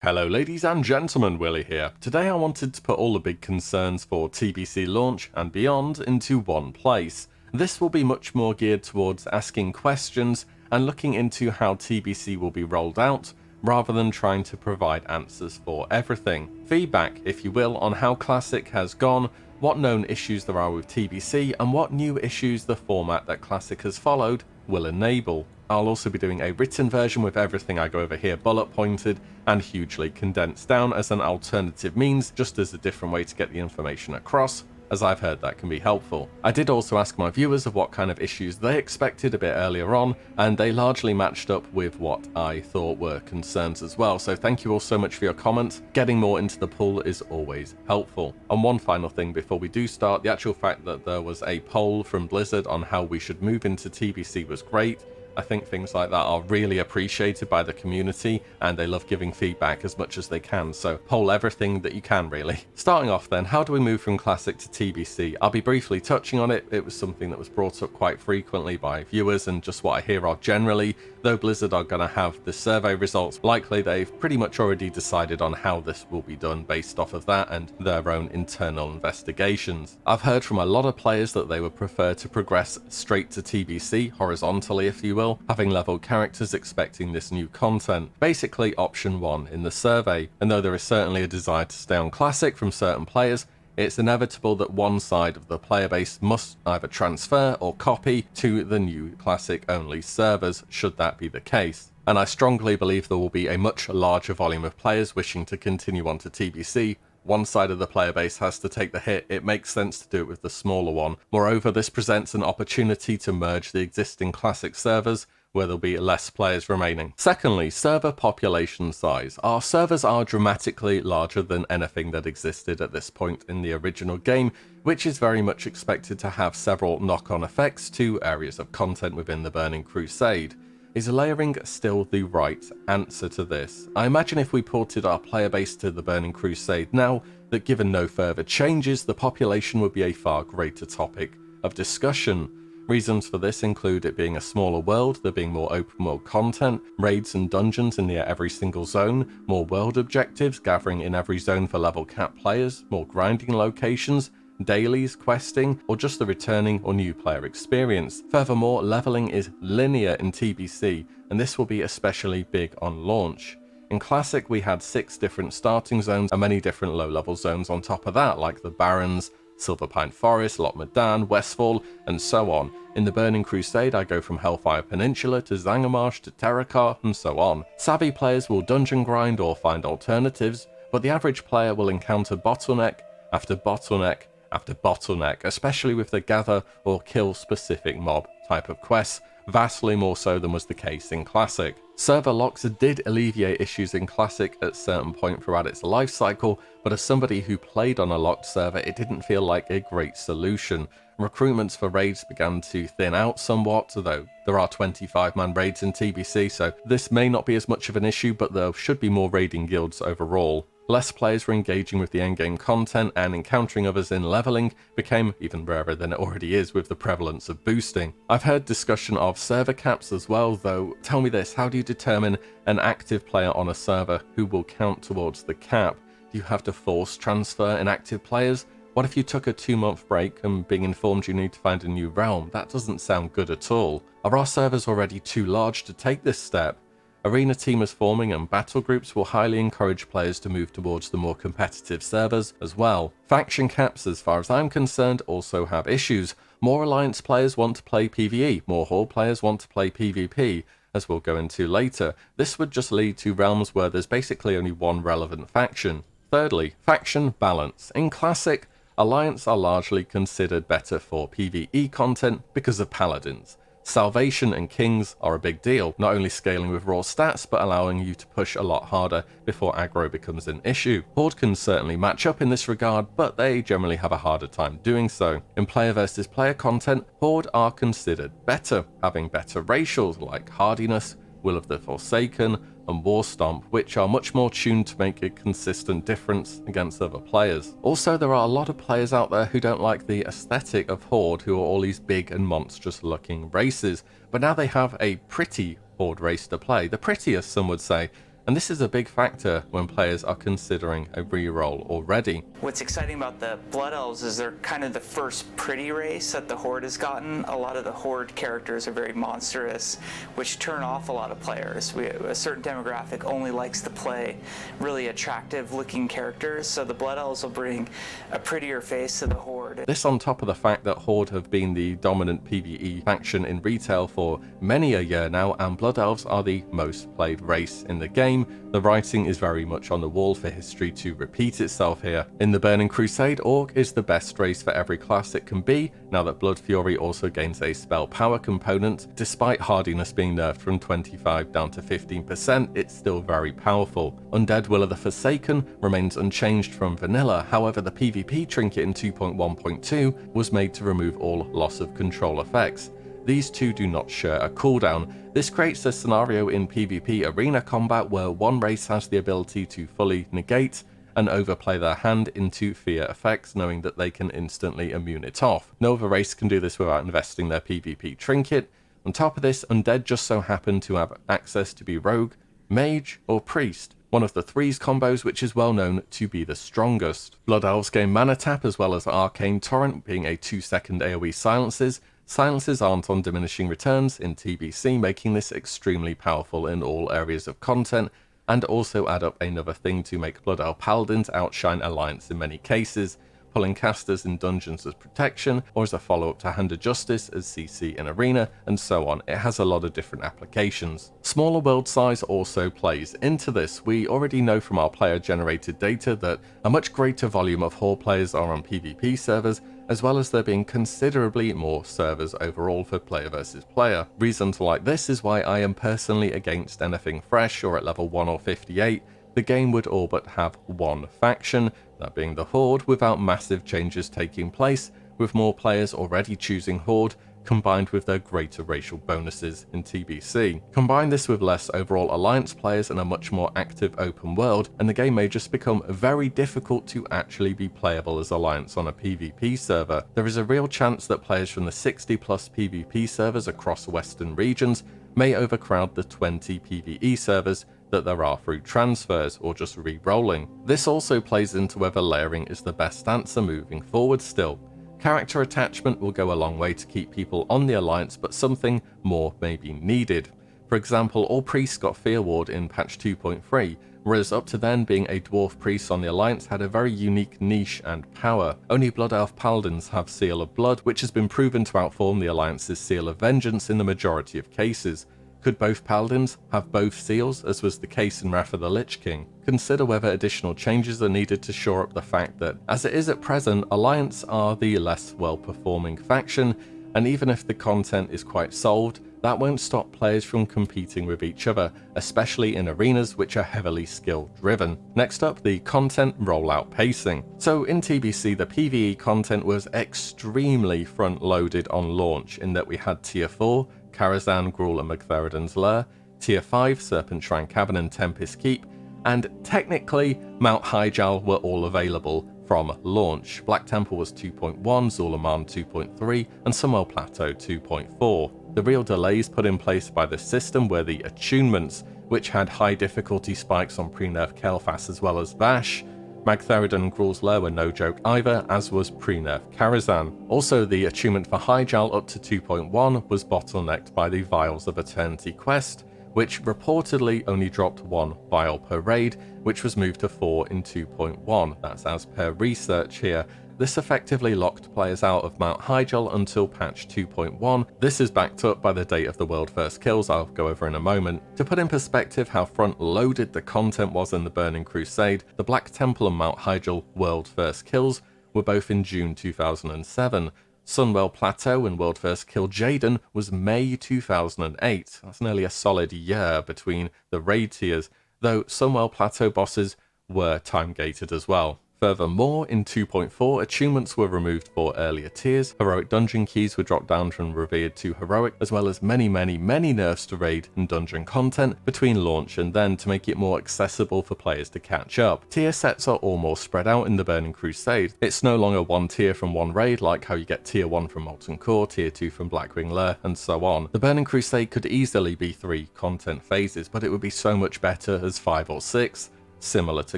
Hello ladies and gentlemen, Willie here. Today I wanted to put all the big concerns for TBC launch and beyond into one place. This will be much more geared towards asking questions and looking into how TBC will be rolled out, rather than trying to provide answers for everything. Feedback, if you will, on how Classic has gone, what known issues there are with TBC, and what new issues the format that Classic has followed will enable. I'll also be doing a written version with everything I go over here bullet pointed and hugely condensed down as an alternative means, just as a different way to get the information across, as I've heard that can be helpful. I did also ask my viewers of what kind of issues they expected a bit earlier on, and they largely matched up with what I thought were concerns as well, so thank you all so much for your comments. Getting more into the pool is always helpful. And one final thing before we do start, the actual fact that there was a poll from Blizzard on how we should move into TBC was great. I think things like that are really appreciated by the community, and they love giving feedback as much as they can, so poll everything that you can really. Starting off then, how do we move from Classic to TBC? I'll be briefly touching on it. It was something that was brought up quite frequently by viewers, and just what I hear are generally, though Blizzard are going to have the survey results, likely they've pretty much already decided on how this will be done based off of that and their own internal investigations. I've heard from a lot of players that they would prefer to progress straight to TBC, horizontally if you will, having leveled characters expecting this new content. Basically option 1 in the survey, and though there is certainly a desire to stay on Classic from certain players, it's inevitable that one side of the player base must either transfer or copy to the new Classic only servers, should that be the case. And I strongly believe there will be a much larger volume of players wishing to continue on to TBC. One side of the player base has to take the hit. It makes sense to do it with the smaller one. Moreover, this presents an opportunity to merge the existing Classic servers, where there'll be less players remaining. Secondly, server population size. Our servers are dramatically larger than anything that existed at this point in the original game, which is very much expected to have several knock-on effects to areas of content within the Burning Crusade. Is layering still the right answer to this? I imagine if we ported our player base to the Burning Crusade now, that given no further changes, the population would be a far greater topic of discussion. Reasons for this include it being a smaller world, there being more open world content, raids and dungeons in near every single zone, more world objectives gathering in every zone for level cap players, more grinding locations, dailies, questing, or just the returning or new player experience. Furthermore, leveling is linear in TBC, and this will be especially big on launch. In Classic, we had 6 different starting zones and many different low-level zones on top of that, like the Barrens, Silverpine Forest, Lot Medan, Westfall, and so on. In the Burning Crusade, I go from Hellfire Peninsula to Zangarmarsh to Terracar, and so on. Savvy players will dungeon grind or find alternatives, but the average player will encounter bottleneck after bottleneck after bottleneck, especially with the gather or kill specific mob type of quests, vastly more so than was the case in Classic. Server locks did alleviate issues in Classic at a certain point throughout its life cycle, but as somebody who played on a locked server, it didn't feel like a great solution. Recruitments for raids began to thin out somewhat, though there are 25-man raids in TBC, so this may not be as much of an issue, but there should be more raiding guilds overall. Less players were engaging with the endgame content, and encountering others in leveling became even rarer than it already is with the prevalence of boosting. I've heard discussion of server caps as well, though. Tell me this, how do you determine an active player on a server who will count towards the cap? Do you have to force transfer inactive players? What if you took a 2-month break and being informed you need to find a new realm? That doesn't sound good at all. Are our servers already too large to take this step? Arena team is forming, and battle groups will highly encourage players to move towards the more competitive servers as well. Faction caps, as far as I'm concerned, also have issues. More Alliance players want to play PvE, more Horde players want to play PvP, as we'll go into later. This would just lead to realms where there's basically only one relevant faction. Thirdly, faction balance. In Classic, Alliance are largely considered better for PvE content because of Paladins. Salvation and Kings are a big deal, not only scaling with raw stats, but allowing you to push a lot harder before aggro becomes an issue. Horde can certainly match up in this regard, but they generally have a harder time doing so. In player versus player content, Horde are considered better, having better racials like Hardiness, Will of the Forsaken, and War Stomp, which are much more tuned to make a consistent difference against other players. Also, there are a lot of players out there who don't like the aesthetic of Horde, who are all these big and monstrous looking races, but now they have a pretty Horde race to play, the prettiest some would say, and this is a big factor when players are considering a reroll already. What's exciting about the Blood Elves is they're kind of the first pretty race that the Horde has gotten. A lot of the Horde characters are very monstrous, which turn off a lot of players. A certain demographic only likes to play really attractive looking characters, so the Blood Elves will bring a prettier face to the Horde. This on top of the fact that Horde have been the dominant PvE faction in retail for many a year now, and Blood Elves are the most played race in the game. The writing is very much on the wall for history to repeat itself here. In the Burning Crusade, Orc is the best race for every class it can be, now that Blood Fury also gains a spell power component. Despite hardiness being nerfed from 25 down to 15%, it's still very powerful. Undead Will of the Forsaken remains unchanged from vanilla, however the PvP trinket in 2.1.2 was made to remove all loss of control effects. These two do not share a cooldown. This creates a scenario in PvP arena combat where one race has the ability to fully negate and overplay their hand into fear effects, knowing that they can instantly immune it off. No other race can do this without investing their PvP trinket. On top of this, Undead just so happen to have access to be Rogue, Mage, or Priest, one of the threes combos which is well known to be the strongest. Blood Elves gain Mana Tap as well as Arcane Torrent, being a 2-second AoE silences. Silences aren't on diminishing returns in TBC, making this extremely powerful in all areas of content, and also add up another thing to make Blood Elf Paladins outshine Alliance in many cases, pulling casters in dungeons as protection, or as a follow-up to Hand of Justice as CC in Arena, and so on. It has a lot of different applications. Smaller world size also plays into this. We already know from our player-generated data that a much greater volume of Horde players are on PvP servers, as well as there being considerably more servers overall for player versus player. Reason to like this is why I am personally against anything fresh or at level 1 or 58. The game would all but have one faction, that being the Horde, without massive changes taking place, with more players already choosing Horde, combined with their greater racial bonuses in TBC. Combine this with less overall Alliance players and a much more active open world, and the game may just become very difficult to actually be playable as Alliance on a PvP server. There is a real chance that players from the 60 plus PvP servers across Western regions may overcrowd the 20 PvE servers that there are through transfers or just re-rolling. This also plays into whether layering is the best answer moving forward still. Character attachment will go a long way to keep people on the Alliance, but something more may be needed. For example, all priests got Fear Ward in patch 2.3, whereas up to then being a dwarf priest on the Alliance had a very unique niche and power. Only Blood Elf Paladins have Seal of Blood, which has been proven to outperform the Alliance's Seal of Vengeance in the majority of cases. Could both Paladins have both seals, as was the case in Wrath of the Lich King? Consider whether additional changes are needed to shore up the fact that, as it is at present, Alliance are the less well-performing faction, and even if the content is quite solved, that won't stop players from competing with each other, especially in arenas which are heavily skill-driven. Next up, the content rollout pacing. So in TBC, the PvE content was extremely front-loaded on launch, in that we had Tier 4, Karazhan, Gruul and Magtheridon's Lair, Tier 5, Serpent Shrine Cavern and Tempest Keep, and technically Mount Hyjal were all available from launch. Black Temple was 2.1, Zul'Aman 2.3, and Sunwell Plateau 2.4. The real delays put in place by the system were the attunements, which had high difficulty spikes on pre-nerf Kael'thas as well as Vash. Magtheridon and Gruul's Lair were no joke either, as was pre-nerf Karazhan. Also, the attunement for Hyjal up to 2.1 was bottlenecked by the Vials of Eternity quest, which reportedly only dropped 1 vial per raid, which was moved to 4 in 2.1. That's as per research here. This effectively locked players out of Mount Hyjal until patch 2.1. This is backed up by the date of the world first kills I'll go over in a moment. To put in perspective how front-loaded the content was in the Burning Crusade, the Black Temple and Mount Hyjal world first kills were both in June 2007. Sunwell Plateau and world first kill Jaden was May 2008. That's nearly a solid year between the raid tiers, though Sunwell Plateau bosses were time-gated as well. Furthermore, in 2.4, achievements were removed for earlier tiers, heroic dungeon keys were dropped down from revered to heroic, as well as many nerfs to raid and dungeon content between launch and then to make it more accessible for players to catch up. Tier sets are all more spread out in the Burning Crusade. It's no longer one tier from one raid like how you get tier 1 from Molten Core, tier 2 from Blackwing Lair, and so on. The Burning Crusade could easily be 3 content phases, but it would be so much better as 5 or 6, similar to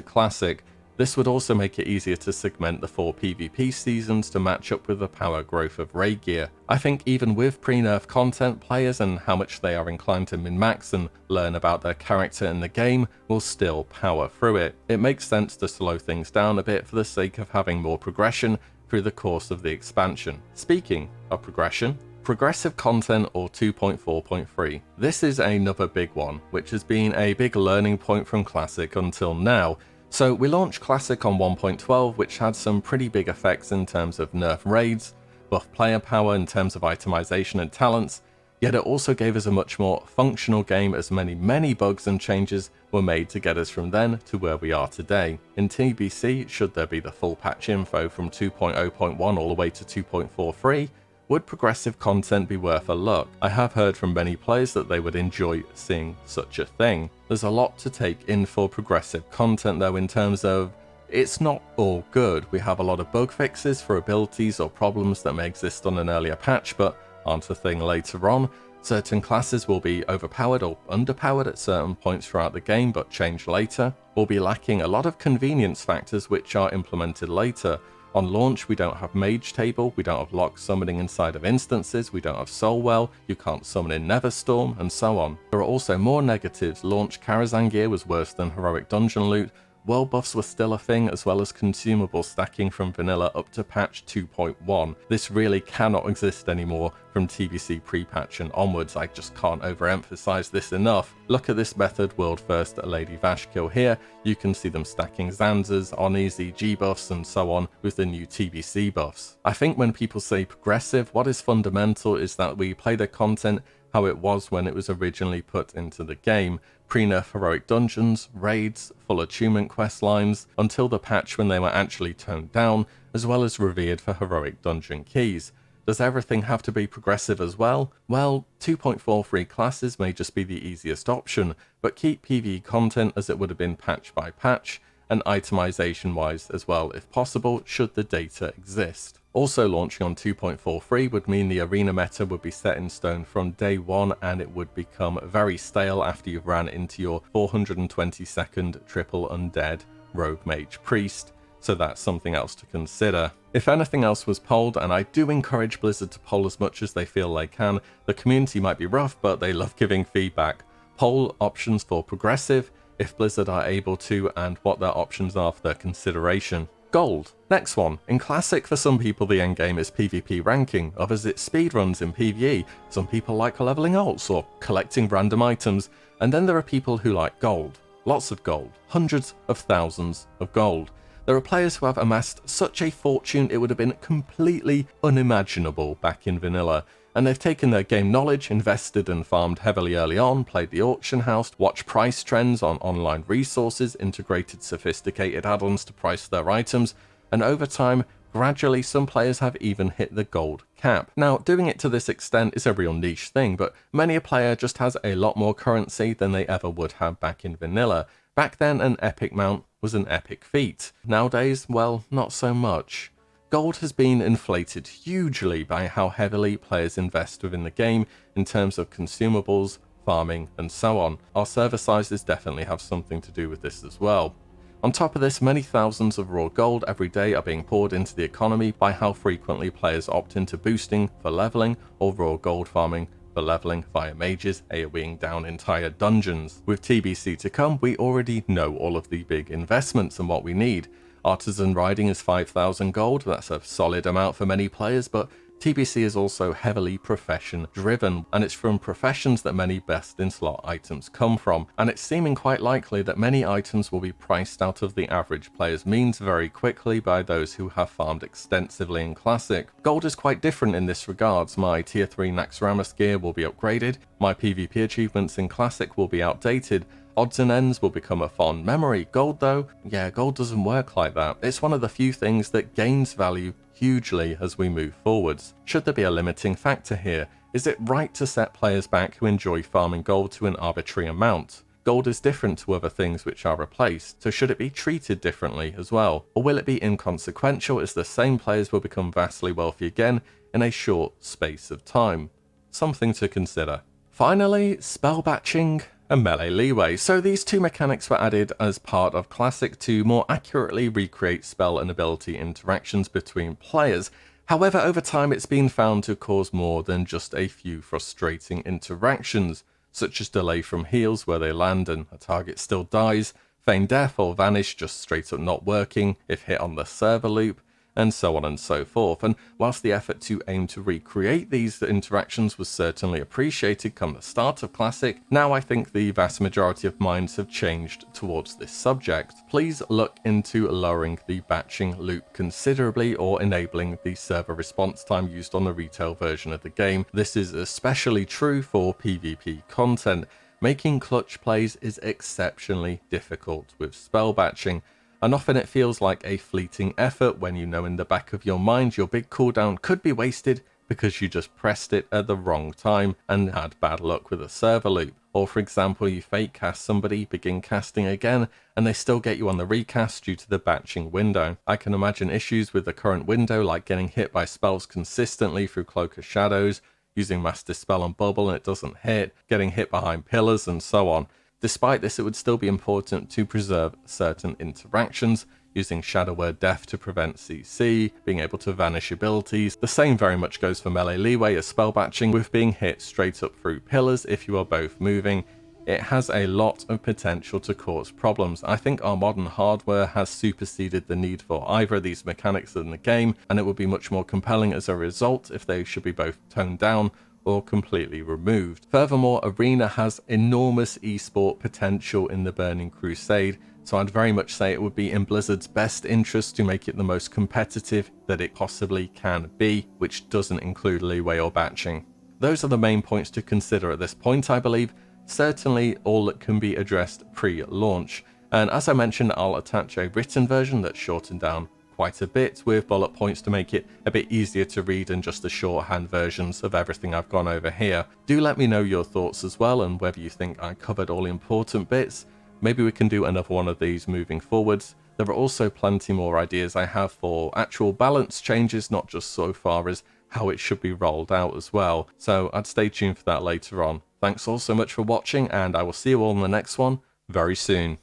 Classic. This would also make it easier to segment the 4 PvP seasons to match up with the power growth of raid gear. I think even with pre-nerf content, players and how much they are inclined to min-max and learn about their character in the game will still power through it. It makes sense to slow things down a bit for the sake of having more progression through the course of the expansion. Speaking of progression, progressive content or 2.4.3. This is another big one, which has been a big learning point from Classic until now. So we launched Classic on 1.12, which had some pretty big effects in terms of nerf raids, buff player power in terms of itemization and talents, yet it also gave us a much more functional game as many bugs and changes were made to get us from then to where we are today. In TBC, should there be the full patch info from 2.0.1 all the way to 2.43, would progressive content be worth a look? I have heard from many players that they would enjoy seeing such a thing. There's a lot to take in for progressive content though, in terms of it's not all good. We have a lot of bug fixes for abilities or problems that may exist on an earlier patch but aren't a thing later on. Certain classes will be overpowered or underpowered at certain points throughout the game but change later. We'll be lacking a lot of convenience factors which are implemented later. On launch, we don't have Mage Table, we don't have lock summoning inside of instances, we don't have Soul Well, you can't summon in Netherstorm, and so on. There are also more negatives. Launch Karazhan gear was worse than heroic dungeon loot, world buffs were still a thing, as well as consumable stacking from vanilla up to patch 2.1. This really cannot exist anymore from TBC pre-patch and onwards. I just can't overemphasize this enough. Look at this method world first Lady Vash kill here. You can see them stacking Zanzas, Oneasy, G-buffs and so on with the new TBC buffs. I think when people say progressive, what is fundamental is that we play the content how it was when it was originally put into the game. Pre-nerf heroic dungeons, raids, full attunement quest lines, until the patch when they were actually toned down, as well as revered for heroic dungeon keys. Does everything have to be progressive as well? Well, 2.43 classes may just be the easiest option, but keep PvE content as it would have been patch by patch, and itemization wise as well if possible, should the data exist. Also launching on 2.43 would mean the arena meta would be set in stone from day one, and it would become very stale after you've ran into your 422nd triple undead rogue mage priest, so that's something else to consider. If anything else was polled, and I do encourage Blizzard to poll as much as they feel they can, the community might be rough but they love giving feedback. Poll options for progressive, if Blizzard are able to, and what their options are for their consideration. Gold. Next one. In Classic, for some people the endgame is PvP ranking, others it's speedruns in PvE, some people like leveling alts or collecting random items, and then there are people who like gold. Lots of gold. Hundreds of thousands of gold. There are players who have amassed such a fortune it would have been completely unimaginable back in vanilla, and they've taken their game knowledge, invested and farmed heavily early on, played the auction house, watched price trends on online resources, integrated sophisticated add-ons to price their items, and over time, gradually some players have even hit the gold cap. Now, doing it to this extent is a real niche thing, but many a player just has a lot more currency than they ever would have back in vanilla. Back then, an epic mount was an epic feat. Nowadays, well, not so much. Gold has been inflated hugely by how heavily players invest within the game in terms of consumables, farming, and so on. Our server sizes definitely have something to do with this as well. On top of this, many thousands of raw gold every day are being poured into the economy by how frequently players opt into boosting for leveling or raw gold farming for leveling via mages, AoEing down entire dungeons. With TBC to come, we already know all of the big investments and what we need. Artisan riding is 5,000 gold, that's a solid amount for many players, but TBC is also heavily profession driven, and it's from professions that many best in slot items come from, and it's seeming quite likely that many items will be priced out of the average player's means very quickly by those who have farmed extensively in Classic. Gold is quite different in this regards. My tier 3 Naxxramas gear will be upgraded, my PvP achievements in Classic will be outdated, Odds and ends will become a fond memory. Gold though, yeah, gold doesn't work like that. It's one of the few things that gains value hugely as we move forwards. Should there be a limiting factor here? Is it right to set players back who enjoy farming gold to an arbitrary amount? Gold is different to other things which are replaced, so should it be treated differently as well? Or will it be inconsequential as the same players will become vastly wealthy again in a short space of time? Something to consider. Finally, spell batching and melee leeway. So these two mechanics were added as part of Classic to more accurately recreate spell and ability interactions between players. However, over time it's been found to cause more than just a few frustrating interactions, such as delay from heals where they land and a target still dies, feign death or vanish just straight up not working if hit on the server loop, and so on and so forth. And whilst the effort to aim to recreate these interactions was certainly appreciated come the start of Classic, now I think the vast majority of minds have changed towards this subject. Please look into lowering the batching loop considerably or enabling the server response time used on the retail version of the game. This is especially true for PvP content. Making clutch plays is exceptionally difficult with spell batching, and often it feels like a fleeting effort when you know in the back of your mind your big cooldown could be wasted because you just pressed it at the wrong time and had bad luck with a server loop. Or for example, you fake cast somebody, begin casting again, and they still get you on the recast due to the batching window. I can imagine issues with the current window like getting hit by spells consistently through Cloak of Shadows, using Mass Dispel on Bubble and it doesn't hit, getting hit behind pillars and so on. Despite this, it would still be important to preserve certain interactions, using Shadow Word Death to prevent CC, being able to vanish abilities. The same very much goes for melee leeway as spell batching, with being hit straight up through pillars if you are both moving. It has a lot of potential to cause problems. I think our modern hardware has superseded the need for either of these mechanics in the game, and it would be much more compelling as a result if they should be both toned down or completely removed. Furthermore, Arena has enormous esport potential in the Burning Crusade, so I'd very much say it would be in Blizzard's best interest to make it the most competitive that it possibly can be, which doesn't include leeway or batching. Those are the main points to consider at this point, I believe. Certainly all that can be addressed pre-launch, and as I mentioned, I'll attach a written version that's shortened down quite a bit with bullet points to make it a bit easier to read than just the shorthand versions of everything I've gone over here. Do let me know your thoughts as well and whether you think I covered all the important bits. Maybe we can do another one of these moving forwards. There are also plenty more ideas I have for actual balance changes, not just so far as how it should be rolled out as well. So I'd stay tuned for that later on. Thanks all so much for watching, and I will see you all in the next one very soon.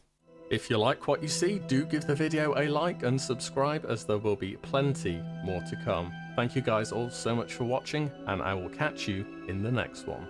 If you like what you see, do give the video a like and subscribe, as there will be plenty more to come. Thank you guys all so much for watching, and I will catch you in the next one.